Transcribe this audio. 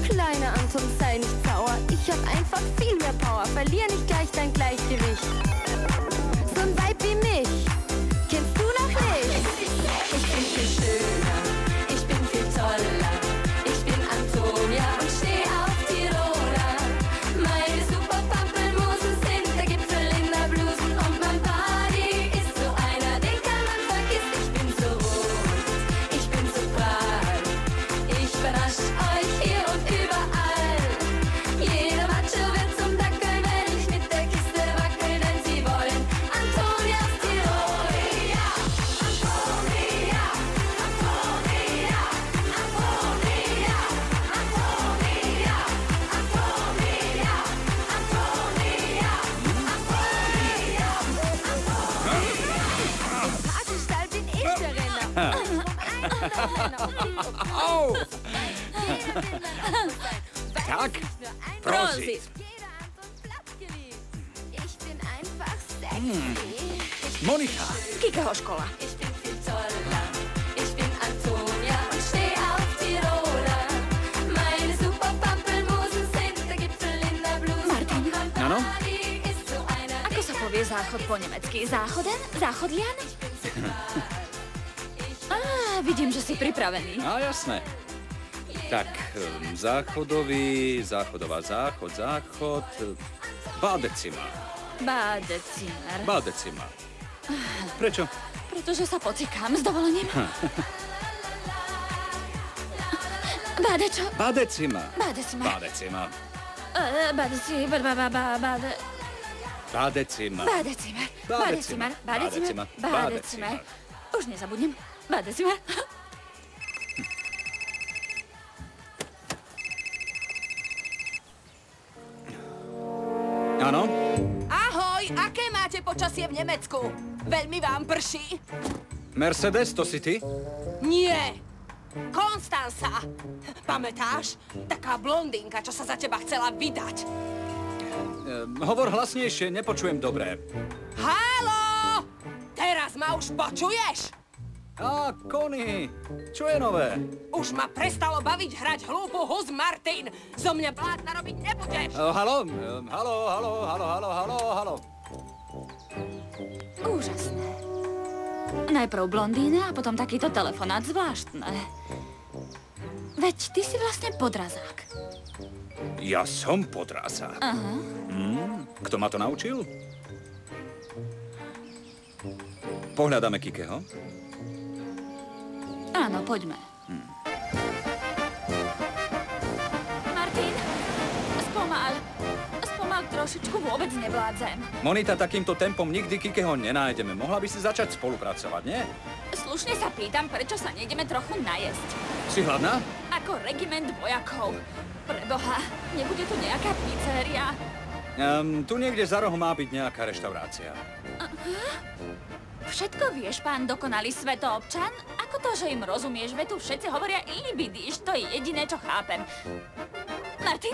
Kleiner Anton, sei nicht sauer. Ich hab einfach viel mehr Power. Verlier nicht gleich dein Gleichgewicht. So ein Weib wie mich kennst du noch nicht. Ich bin viel schöner, ich bin viel toller. Ich bin Antonia und steh auf Tiroler. Meine super Pampelmusen sind der Gipfel in der Blusen. Und mein Body ist so einer, den kann man vergessen. Ich bin so rund, ich bin so prall. Ich überrasch euch hier und überall. Jeder Macho wird zum Dackel, wenn ich mit der Kiste wackel. Denn sie wollen Antonias Tirol. Ja, Antonia, Antonia, Antonia, Antonia, Antonia, Antonia, Antonia. Im Parkstall bin ich der Renner. Au! Tak, Prosit. Jeder Anton platt geliebt. Ich bin einfach sexy. Monika. Kikeho škola. Ich bin viel toller, ich bin Antonia und steh auf Tiroler. Meine super Pampelmusen sind der Gipfel in der Bluse. Martin. Und mein Áno? Body ist so einer, Ako sa povie záchod po nemecky? Záchoden? Záchodlian? Vidím, že si pripravený. A jasné. Tak, záchodový, záchodová, záchod, záchod, Badezimmer. Badezimmer. Badezimmer. Prečo? Pretože sa pocikám s dovolením. Bádečo. Badezimmer. Badezimmer. Badezimmer. Badezimmer. Badezimmer. Badezimmer. Badezimmer. Badezimmer. Badezimmer. Už nezabudnem. Badezimmer. Áno? Ahoj, aké máte počasie v Nemecku? Veľmi vám prší? Mercedes, to si ty? Nie. Konstanca. Pamätáš? Taká blondínka, čo sa za teba chcela vydať. Hovor hlasnejšie, nepočujem dobre. Haló! Teraz ma už počuješ? Á, Conny, čo je nové? Už ma prestalo baviť hrať hlúpu hus, Martin. Zo mňa blázna robiť nebudeš. Haló? Haló? Úžasné. Najprv blondína a potom takýto telefonát, zvláštne. Veď ty si vlastne podrazák. Ja som podrázák. Aha. Kto ma to naučil? Pohľadáme Kikeho. Áno, poďme. Martin, spomal. Spomal trošičku, vôbec nevládzem. Monita, takýmto tempom nikdy Kikeho nenájdeme. Mohla by si začať spolupracovať, nie? Slušne sa pýtam, prečo sa nejdeme trochu najesť. Si hladná? Ako regiment vojakov. Preboha, nebude tu nejaká pizzeria? Tu niekde za rohom má byť nejaká reštaurácia. Všetko vieš, pán dokonalý svetoobčan? Ako to, že im rozumieš? Veď tu všetci hovoria ilibidíš, to je jediné, čo chápem. Martin?